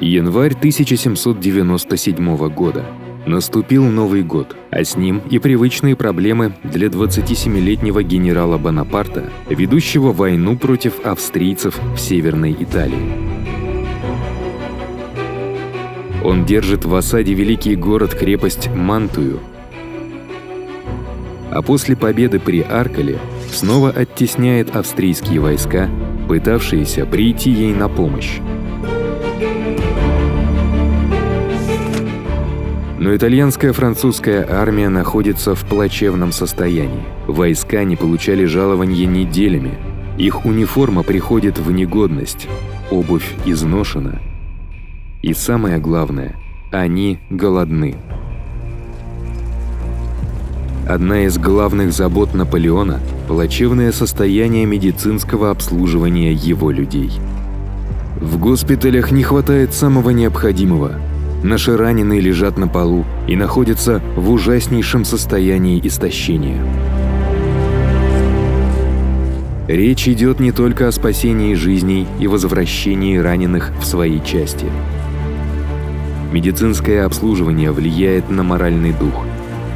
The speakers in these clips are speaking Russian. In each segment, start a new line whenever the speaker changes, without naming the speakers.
Январь 1797 года. Наступил Новый год, а с ним и привычные проблемы для 27-летнего генерала Бонапарта, ведущего войну против австрийцев в Северной Италии. Он держит в осаде великий город-крепость Мантую, а после победы при Аркале снова оттесняет австрийские войска, пытавшиеся прийти ей на помощь. Но итальянская французская армия находится в плачевном состоянии. Войска не получали жалования неделями, их униформа приходит в негодность, обувь изношена. И самое главное, они голодны. Одна из главных забот Наполеона – плачевное состояние медицинского обслуживания его людей. В госпиталях не хватает самого необходимого. Наши раненые лежат на полу и находятся в ужаснейшем состоянии истощения. Речь идет не только о спасении жизней и возвращении раненых в свои части. Медицинское обслуживание влияет на моральный дух,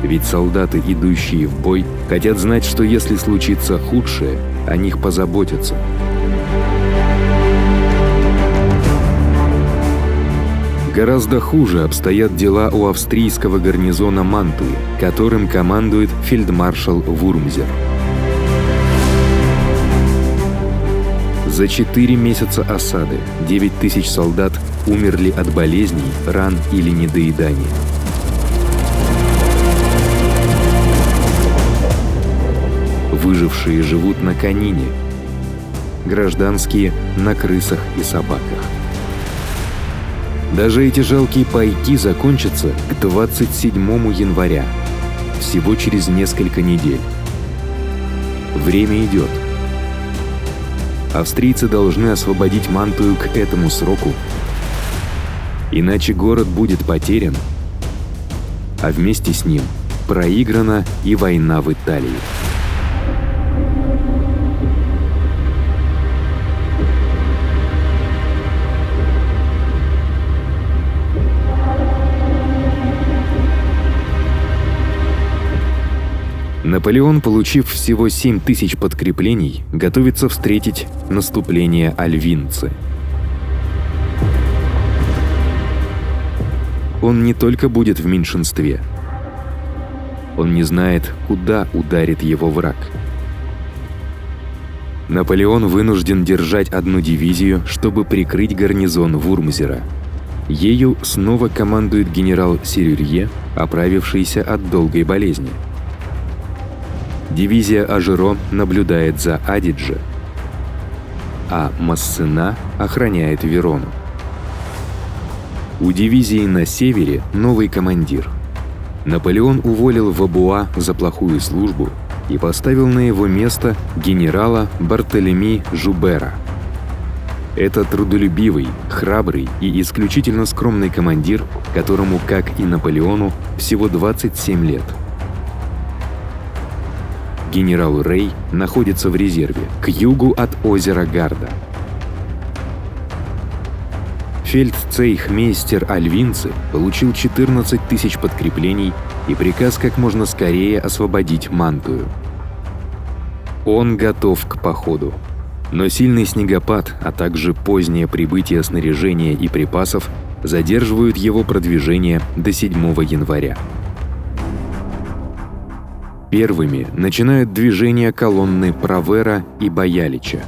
ведь солдаты, идущие в бой, хотят знать, что если случится худшее, о них позаботятся. Гораздо хуже обстоят дела у австрийского гарнизона Мантуи, которым командует фельдмаршал Вурмзер. За 4 месяца осады 9000 солдат умерли от болезней, ран или недоедания. Выжившие живут на конине, гражданские – на крысах и собаках. Даже эти жалкие пайки закончатся к 27 января, всего через несколько недель. Время идет. Австрийцы должны освободить Мантую к этому сроку, иначе город будет потерян, а вместе с ним проиграна и война в Италии. Наполеон, получив всего 7000 подкреплений, готовится встретить наступление альвинцы. Он не только будет в меньшинстве. Он не знает, куда ударит его враг. Наполеон вынужден держать одну дивизию, чтобы прикрыть гарнизон Вурмзера. Ею снова командует генерал Серюрье, оправившийся от долгой болезни. Дивизия Ажеро наблюдает за Адидже, а Массена охраняет Верону. У дивизии на севере новый командир. Наполеон уволил Вабуа за плохую службу и поставил на его место генерала Бартолеми Жубера. Это трудолюбивый, храбрый и исключительно скромный командир, которому, как и Наполеону, всего 27 лет. Генерал Рей находится в резерве, к югу от озера Гарда. Фельдцейхмейстер альвинцы получил 14 000 подкреплений и приказ как можно скорее освободить Мантую. Он готов к походу. Но сильный снегопад, а также позднее прибытие снаряжения и припасов задерживают его продвижение до 7 января. Первыми начинают движение колонны Провера и Боялича.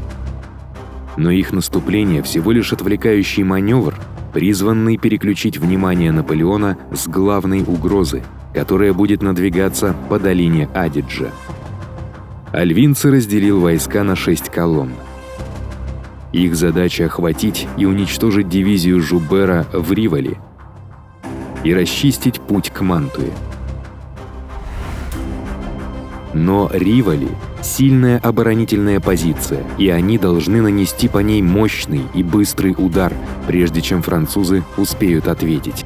Но их наступление всего лишь отвлекающий маневр, призванный переключить внимание Наполеона с главной угрозы, которая будет надвигаться по долине Адиджа. Альвинцы разделил войска на 6 колонн. Их задача охватить и уничтожить дивизию Жубера в Риволи и расчистить путь к Мантуе. Но Риволи – сильная оборонительная позиция, и они должны нанести по ней мощный и быстрый удар, прежде чем французы успеют ответить.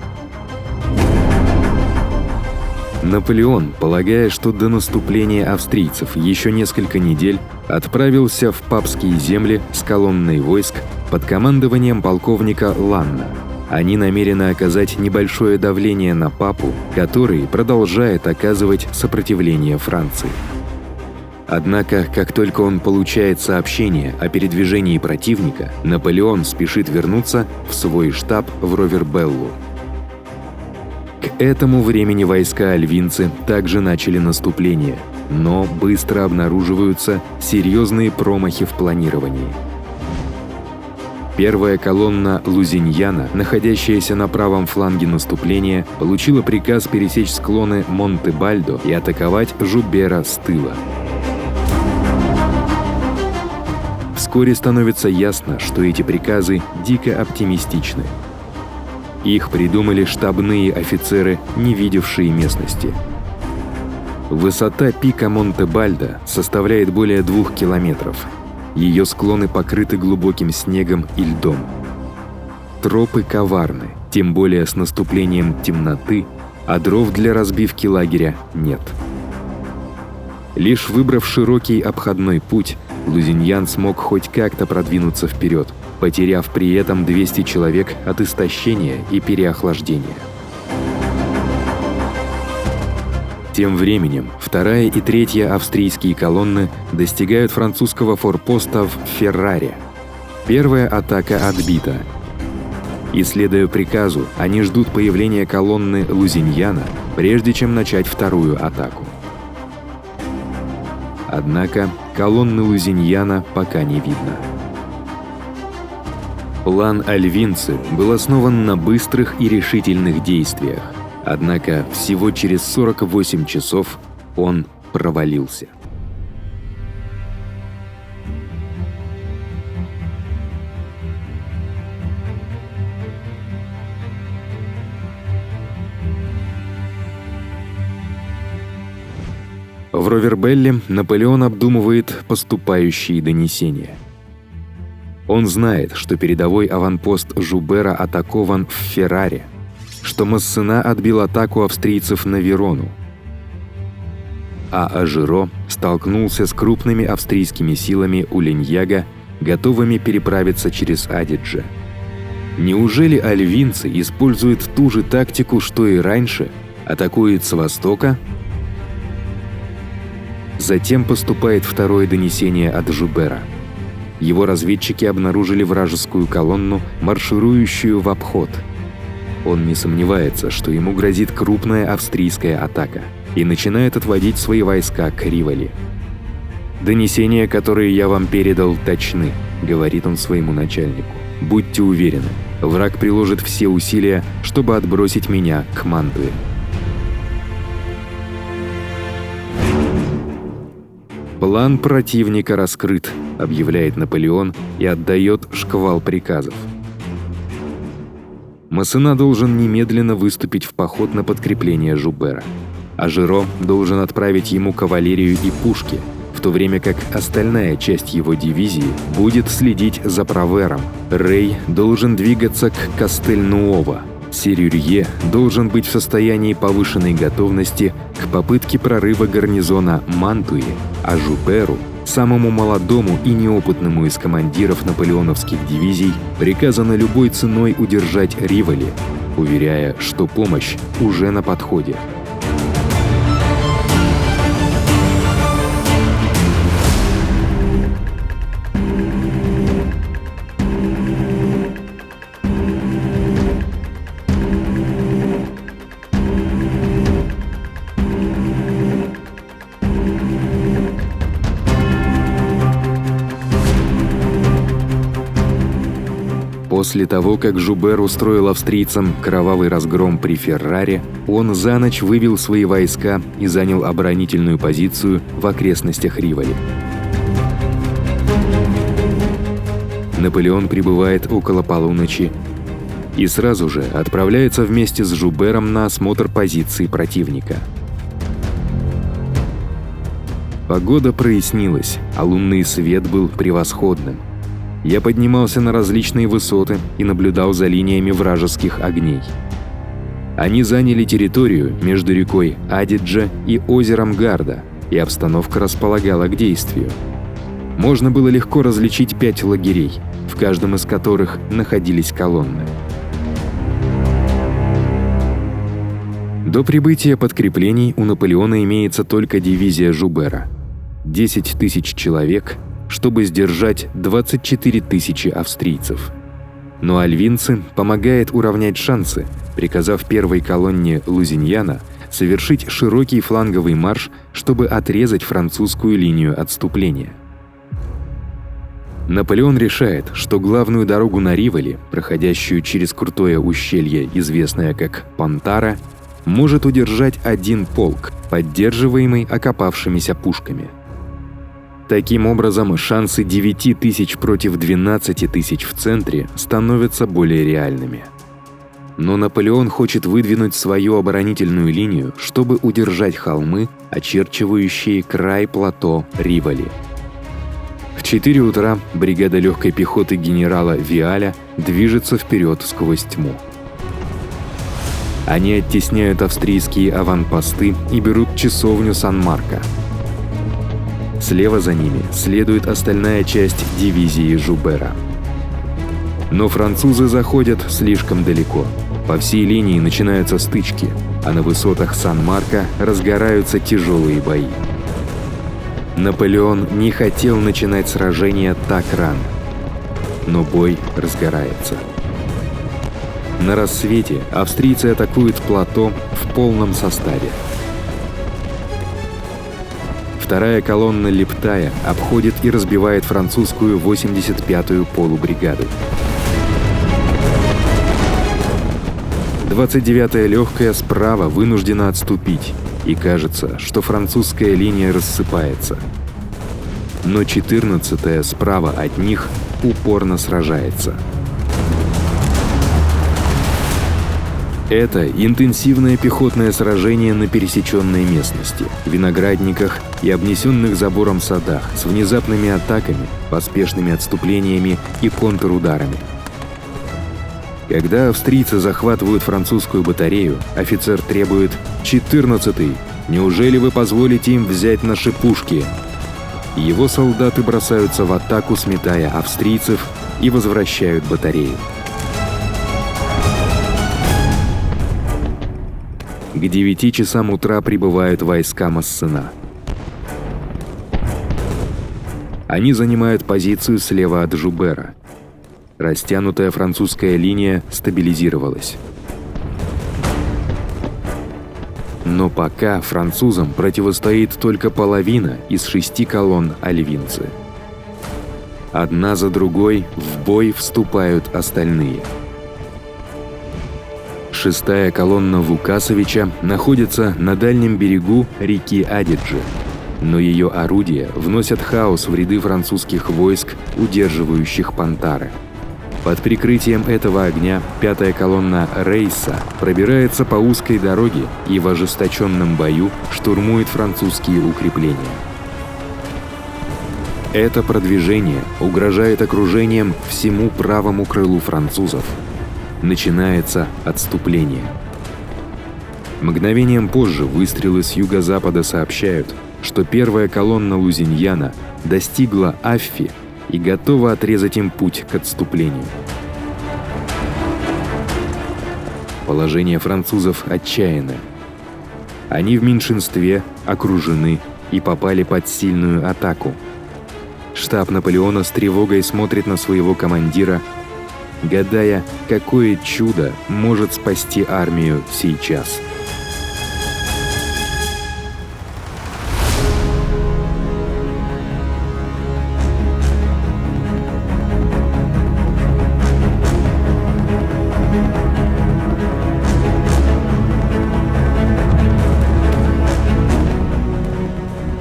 Наполеон, полагая, что до наступления австрийцев еще несколько недель, отправился в папские земли с колонной войск под командованием полковника Ланна. Они намерены оказать небольшое давление на папу, который продолжает оказывать сопротивление Франции. Однако, как только он получает сообщение о передвижении противника, Наполеон спешит вернуться в свой штаб в Ровербеллу. К этому времени войска альвинцы также начали наступление, но быстро обнаруживаются серьезные промахи в планировании. Первая колонна Лузиньяна, находящаяся на правом фланге наступления, получила приказ пересечь склоны Монте-Бальдо и атаковать Жубера с тыла. Вскоре становится ясно, что эти приказы дико оптимистичны. Их придумали штабные офицеры, не видевшие местности. Высота пика Монте-Бальдо составляет более 2 километров. Ее склоны покрыты глубоким снегом и льдом. Тропы коварны, тем более с наступлением темноты, а дров для разбивки лагеря нет. Лишь выбрав широкий обходной путь, Лузиньян смог хоть как-то продвинуться вперед, потеряв при этом 200 человек от истощения и переохлаждения. Тем временем, 2-я и 3-я австрийские колонны достигают французского форпоста в Ферраре. Первая атака отбита. И, следуя приказу, они ждут появления колонны Лузиньяна, прежде чем начать вторую атаку. Однако колонны Лузиньяна пока не видно. План альвинцы был основан на быстрых и решительных действиях. Однако всего через 48 часов он провалился. В Ровербелле Наполеон обдумывает поступающие донесения. Он знает, что передовой аванпост Жубера атакован в Ферраре, что Массена отбил атаку австрийцев на Верону, а Ажиро столкнулся с крупными австрийскими силами у Линьяга, готовыми переправиться через Адидже. Неужели альвинцы используют ту же тактику, что и раньше, атакуют с востока? Затем поступает второе донесение от Жубера. Его разведчики обнаружили вражескую колонну, марширующую в обход. Он не сомневается, что ему грозит крупная австрийская атака, и начинает отводить свои войска к Риволи. «Донесения, которые я вам передал, точны», — говорит он своему начальнику. «Будьте уверены, враг приложит все усилия, чтобы отбросить меня к Мантуе». «План противника раскрыт», — объявляет Наполеон и отдает шквал приказов. Массена должен немедленно выступить в поход на подкрепление Жубера. Ажиро должен отправить ему кавалерию и пушки, в то время как остальная часть его дивизии будет следить за Правером. Рей должен двигаться к Кастельнуово. Серюрье должен быть в состоянии повышенной готовности к попытке прорыва гарнизона Мантуи, а Жуберу, самому молодому и неопытному из командиров наполеоновских дивизий, приказано любой ценой удержать Риволи, уверяя, что помощь уже на подходе. После того, как Жубер устроил австрийцам кровавый разгром при Ферраре, он за ночь вывел свои войска и занял оборонительную позицию в окрестностях Риволи. Наполеон прибывает около полуночи и сразу же отправляется вместе с Жубером на осмотр позиций противника. Погода прояснилась, а лунный свет был превосходным. Я поднимался на различные высоты и наблюдал за линиями вражеских огней. Они заняли территорию между рекой Адидже и озером Гарда, и обстановка располагала к действию. Можно было легко различить 5 лагерей, в каждом из которых находились колонны. До прибытия подкреплений у Наполеона имеется только дивизия Жубера – 10 тысяч человек, чтобы сдержать 24 тысячи австрийцев. Но альвинцы помогают уравнять шансы, приказав первой колонне Лузиньяна совершить широкий фланговый марш, чтобы отрезать французскую линию отступления. Наполеон решает, что главную дорогу на Риволи, проходящую через крутое ущелье, известное как Пантара, может удержать один полк, поддерживаемый окопавшимися пушками. Таким образом, шансы 9 тысяч против 12 тысяч в центре становятся более реальными. Но Наполеон хочет выдвинуть свою оборонительную линию, чтобы удержать холмы, очерчивающие край плато Риволи. В 4 утра бригада легкой пехоты генерала Виаля движется вперед сквозь тьму. Они оттесняют австрийские аванпосты и берут часовню Сан-Марко. Слева за ними следует остальная часть дивизии Жубера. Но французы заходят слишком далеко. По всей линии начинаются стычки, а на высотах Сан-Марко разгораются тяжелые бои. Наполеон не хотел начинать сражение так рано, но бой разгорается. На рассвете австрийцы атакуют плато в полном составе. Вторая колонна Лептая обходит и разбивает французскую 85-ю полубригаду. 29-я легкая справа вынуждена отступить, и кажется, что французская линия рассыпается. Но 14-я справа от них упорно сражается. Это интенсивное пехотное сражение на пересеченной местности, виноградниках и обнесенных забором садах с внезапными атаками, поспешными отступлениями и контрударами. Когда австрийцы захватывают французскую батарею, офицер требует: «14-й, неужели вы позволите им взять наши пушки?» Его солдаты бросаются в атаку, сметая австрийцев, и возвращают батарею. К 9 часам утра прибывают войска Массена. Они занимают позицию слева от Жубера. Растянутая французская линия стабилизировалась. Но пока французам противостоит только половина из 6 колонн альвинцы. Одна за другой в бой вступают остальные. 6-я колонна Вукасовича находится на дальнем берегу реки Адиджи, но ее орудия вносят хаос в ряды французских войск, удерживающих Пантары. Под прикрытием этого огня 5-я колонна Рейса пробирается по узкой дороге и в ожесточенном бою штурмует французские укрепления. Это продвижение угрожает окружением всему правому крылу французов. Начинается отступление. Мгновением позже выстрелы с юго-запада сообщают, что первая колонна Лузиньяна достигла Аффи и готова отрезать им путь к отступлению. Положение французов отчаянное. Они в меньшинстве, окружены и попали под сильную атаку. Штаб Наполеона с тревогой смотрит на своего командира, гадая, какое чудо может спасти армию сейчас.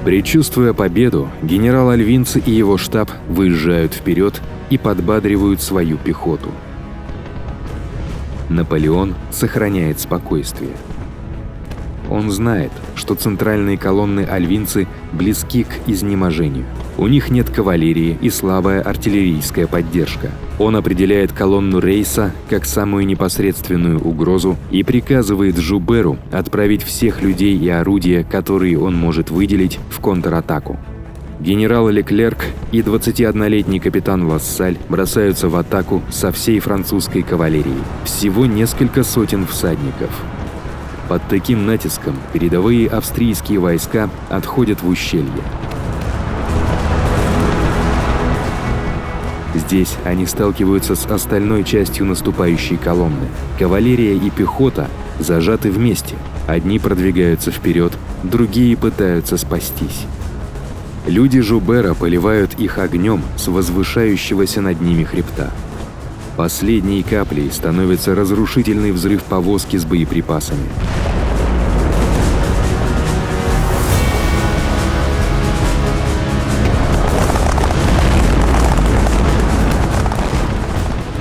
Предчувствуя победу, генерал Альвинцы и его штаб выезжают вперед и подбадривают свою пехоту. Наполеон сохраняет спокойствие. Он знает, что центральные колонны альвинцы близки к изнеможению. У них нет кавалерии и слабая артиллерийская поддержка. Он определяет колонну Рейса как самую непосредственную угрозу и приказывает Жуберу отправить всех людей и орудия, которые он может выделить, в контратаку. Генерал Леклерк и 21-летний капитан Лассаль бросаются в атаку со всей французской кавалерией. Всего несколько сотен всадников. Под таким натиском передовые австрийские войска отходят в ущелье. Здесь они сталкиваются с остальной частью наступающей колонны. Кавалерия и пехота зажаты вместе. Одни продвигаются вперед, другие пытаются спастись. Люди Жубера поливают их огнем с возвышающегося над ними хребта. Последней каплей становится разрушительный взрыв повозки с боеприпасами.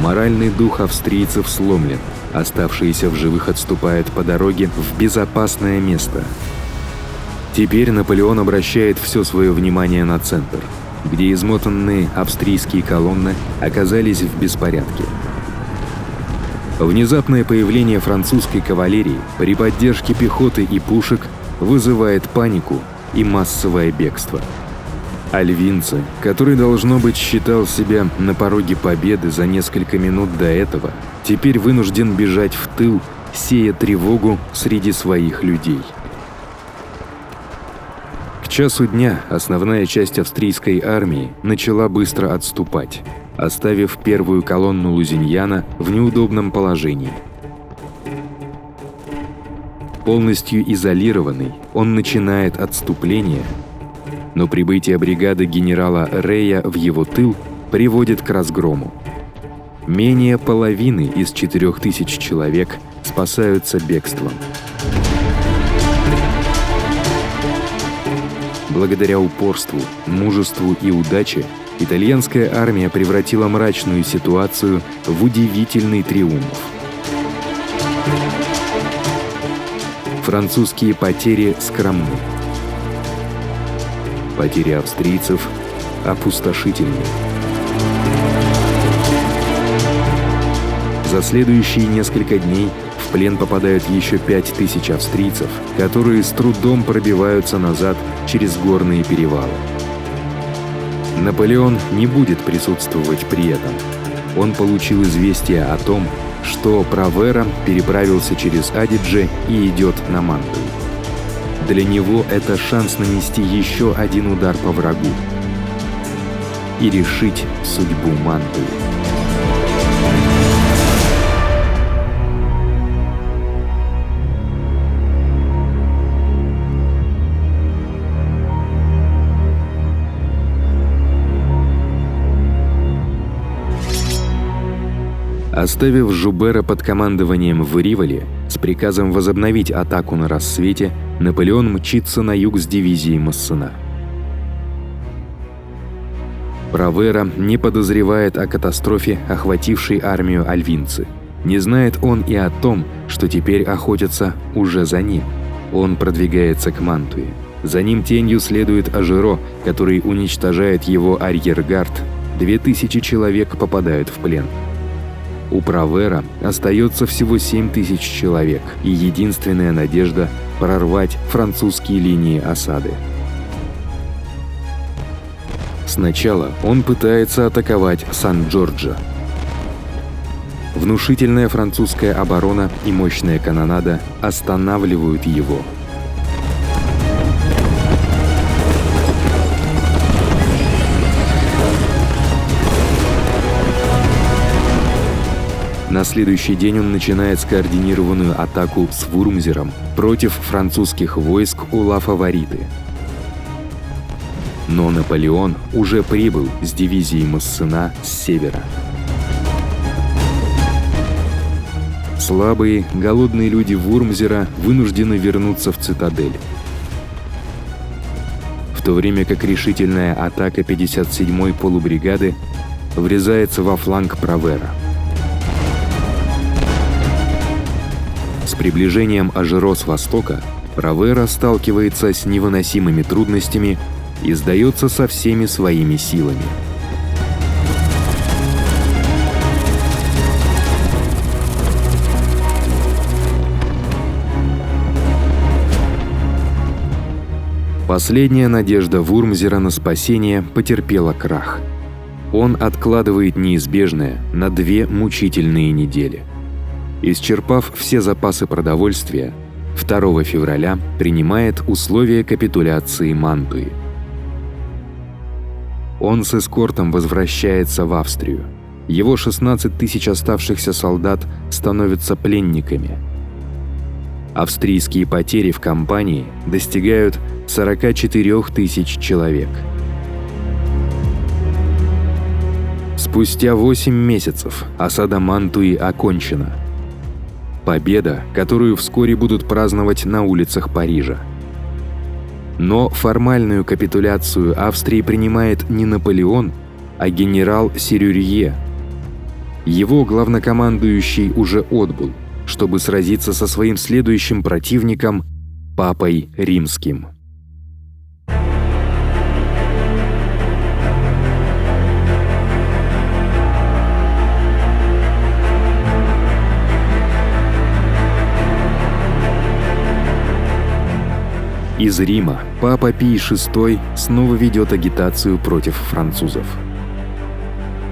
Моральный дух австрийцев сломлен. Оставшиеся в живых отступают по дороге в безопасное место. Теперь Наполеон обращает все свое внимание на центр, где измотанные австрийские колонны оказались в беспорядке. Внезапное появление французской кавалерии при поддержке пехоты и пушек вызывает панику и массовое бегство. Альвинцы, который, должно быть, считал себя на пороге победы за несколько минут до этого, теперь вынужден бежать в тыл, сея тревогу среди своих людей. К часу дня основная часть австрийской армии начала быстро отступать, оставив первую колонну Лузиньяна в неудобном положении. Полностью изолированный, он начинает отступление, но прибытие бригады генерала Рея в его тыл приводит к разгрому. Менее половины из 4000 человек спасаются бегством. Благодаря упорству, мужеству и удаче итальянская армия превратила мрачную ситуацию в удивительный триумф. Французские потери скромны. Потери австрийцев опустошительны. За следующие несколько дней в плен попадают еще 5000 австрийцев, которые с трудом пробиваются назад через горные перевалы. Наполеон не будет присутствовать при этом. Он получил известие о том, что Правера переправился через Адидже и идет на Мантую. Для него это шанс нанести еще один удар по врагу и решить судьбу Мантуи. Оставив Жубера под командованием в Риволе с приказом возобновить атаку на рассвете, Наполеон мчится на юг с дивизией Массена. Правера не подозревает о катастрофе, охватившей армию альвинцы. Не знает он и о том, что теперь охотятся уже за ним. Он продвигается к Мантуе. За ним тенью следует Ажеро, который уничтожает его арьергард. 2000 человек попадают в плен. У Правера остается всего 7000 человек, и единственная надежда – прорвать французские линии осады. Сначала он пытается атаковать Сан-Джорджо. Внушительная французская оборона и мощная канонада останавливают его. На следующий день он начинает скоординированную атаку с Вурмзером против французских войск у Ла-Фавориты. Но Наполеон уже прибыл с дивизией Массена с севера. Слабые, голодные люди Вурмзера вынуждены вернуться в цитадель. В то время как решительная атака 57-й полубригады врезается во фланг Правера. С приближением Ажеро с востока Правера сталкивается с невыносимыми трудностями и сдается со всеми своими силами. Последняя надежда Вурмзера на спасение потерпела крах. Он откладывает неизбежное на 2 мучительные недели. Исчерпав все запасы продовольствия, 2 февраля принимает условия капитуляции Мантуи. Он с эскортом возвращается в Австрию. Его 16 тысяч оставшихся солдат становятся пленниками. Австрийские потери в кампании достигают 44 тысяч человек. Спустя 8 месяцев осада Мантуи окончена. Победа, которую вскоре будут праздновать на улицах Парижа. Но формальную капитуляцию Австрии принимает не Наполеон, а генерал Серюрье. Его главнокомандующий уже отбыл, чтобы сразиться со своим следующим противником – Папой Римским. Из Рима Папа Пий VI снова ведет агитацию против французов.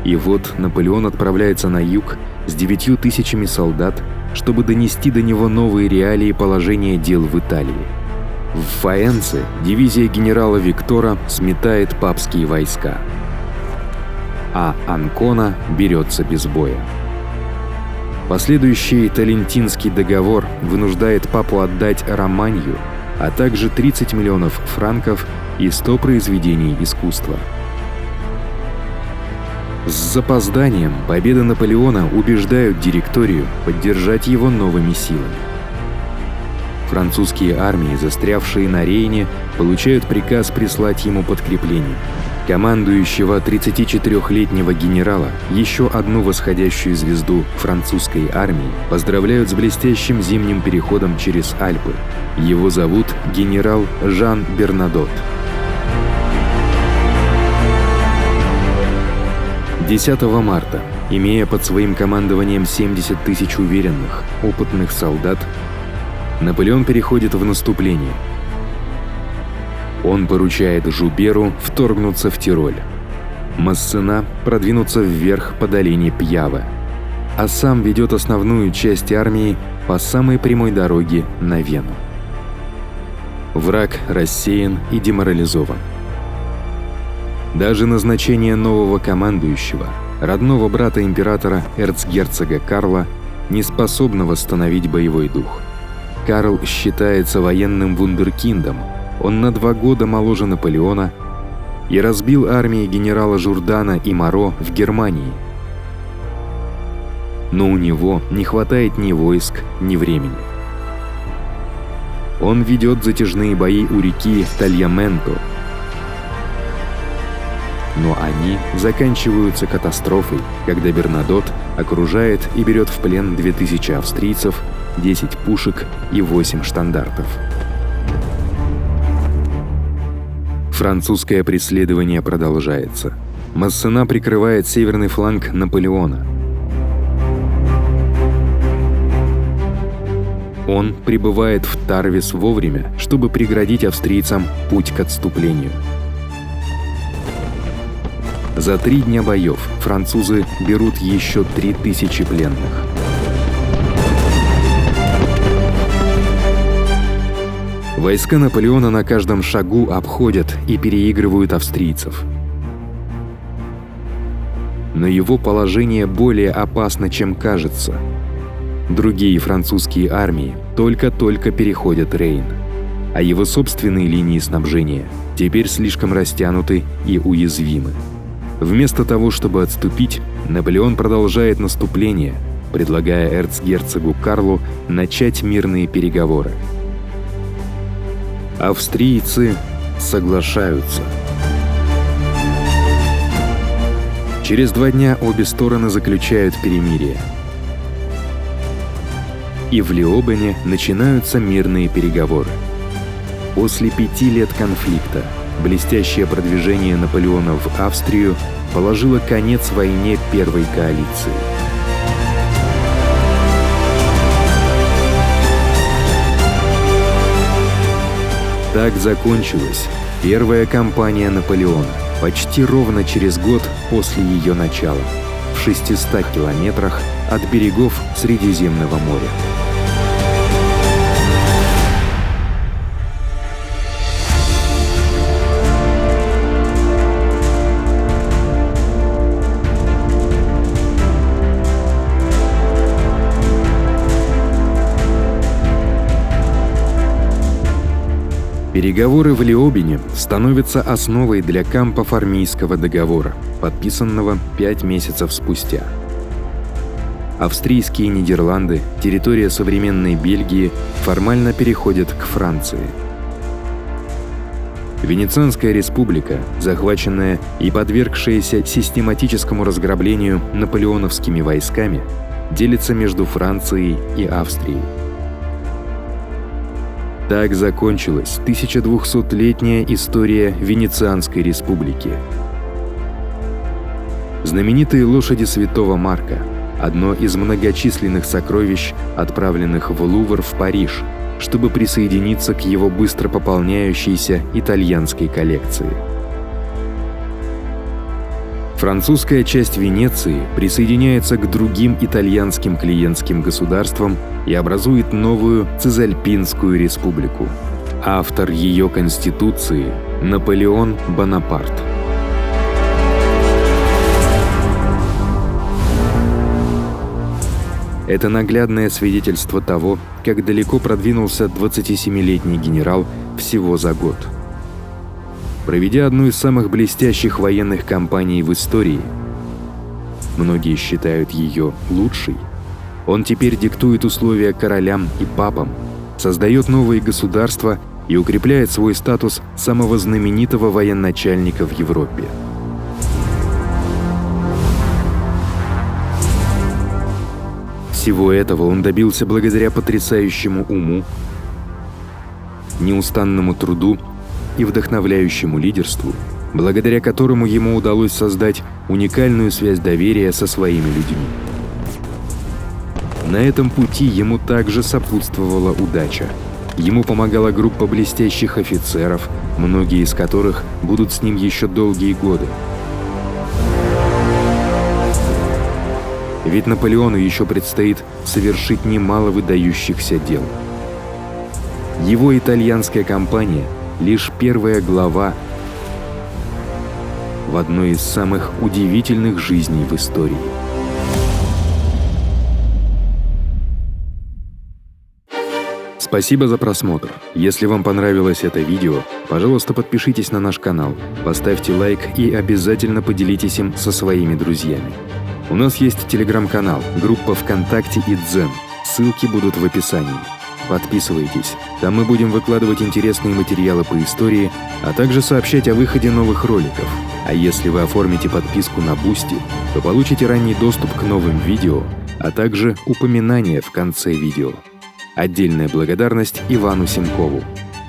И вот Наполеон отправляется на юг с 9 тысячами солдат, чтобы донести до него новые реалии положения дел в Италии. В Фаэнце дивизия генерала Виктора сметает папские войска, а Анкона берется без боя. Последующий Толентинский договор вынуждает папу отдать Романью, а также 30 миллионов франков и 100 произведений искусства. С запозданием победы Наполеона убеждают директорию поддержать его новыми силами. Французские армии, застрявшие на Рейне, получают приказ прислать ему подкрепление. Командующего 34-летнего генерала, еще одну восходящую звезду французской армии, поздравляют с блестящим зимним переходом через Альпы. Его зовут генерал Жан Бернадот. 10 марта, имея под своим командованием 70 тысяч уверенных, опытных солдат, Наполеон переходит в наступление. Он поручает Жуберу вторгнуться в Тироль, Массена продвинуться вверх по долине Пьяве, а сам ведет основную часть армии по самой прямой дороге на Вену. Враг рассеян и деморализован. Даже назначение нового командующего, родного брата императора эрцгерцога Карла, не способно восстановить боевой дух. Карл считается военным вундеркиндом, он на 2 года моложе Наполеона и разбил армии генерала Журдана и Моро в Германии. Но у него не хватает ни войск, ни времени. Он ведет затяжные бои у реки Тальяменто, но они заканчиваются катастрофой, когда Бернадот окружает и берет в плен 2000 австрийцев, 10 пушек и 8 штандартов. Французское преследование продолжается. Массена прикрывает северный фланг Наполеона. Он прибывает в Тарвис вовремя, чтобы преградить австрийцам путь к отступлению. За 3 дня боев французы берут еще 3000 пленных. Войска Наполеона на каждом шагу обходят и переигрывают австрийцев. Но его положение более опасно, чем кажется. Другие французские армии только-только переходят Рейн, а его собственные линии снабжения теперь слишком растянуты и уязвимы. Вместо того, чтобы отступить, Наполеон продолжает наступление, предлагая эрцгерцогу Карлу начать мирные переговоры. Австрийцы соглашаются. Через 2 дня обе стороны заключают перемирие. И в Леобене начинаются мирные переговоры. После 5 лет конфликта блестящее продвижение Наполеона в Австрию положило конец войне Первой коалиции. Так закончилась первая кампания Наполеона, почти ровно через год после ее начала, в 600 километрах от берегов Средиземного моря. Переговоры в Леобине становятся основой для Кампо-Формийского договора, подписанного 5 месяцев спустя. Австрийские Нидерланды, территория современной Бельгии, формально переходят к Франции. Венецианская республика, захваченная и подвергшаяся систематическому разграблению наполеоновскими войсками, делится между Францией и Австрией. Так закончилась 1200-летняя история Венецианской республики. Знаменитые лошади Святого Марка – одно из многочисленных сокровищ, отправленных в Лувр в Париж, чтобы присоединиться к его быстро пополняющейся итальянской коллекции. Французская часть Венеции присоединяется к другим итальянским клиентским государствам и образует новую Цезальпинскую республику. Автор ее конституции – Наполеон Бонапарт. Это наглядное свидетельство того, как далеко продвинулся 27-летний генерал всего за год. Проведя одну из самых блестящих военных кампаний в истории, многие считают ее лучшей, он теперь диктует условия королям и папам, создает новые государства и укрепляет свой статус самого знаменитого военачальника в Европе. Всего этого он добился благодаря потрясающему уму, неустанному труду и вдохновляющему лидерству, благодаря которому ему удалось создать уникальную связь доверия со своими людьми. На этом пути ему также сопутствовала удача. Ему помогала группа блестящих офицеров, многие из которых будут с ним еще долгие годы. Ведь Наполеону еще предстоит совершить немало выдающихся дел. Его итальянская кампания – лишь первая глава в одной из самых удивительных жизней в истории. Спасибо за просмотр. Если вам понравилось это видео, пожалуйста, подпишитесь на наш канал, поставьте лайк и обязательно поделитесь им со своими друзьями. У нас есть телеграм-канал, группа ВКонтакте и Дзен. Ссылки будут в описании. Подписывайтесь, там мы будем выкладывать интересные материалы по истории, а также сообщать о выходе новых роликов. А если вы оформите подписку на Boosty, то получите ранний доступ к новым видео, а также упоминания в конце видео. Отдельная благодарность Ивану Семкову.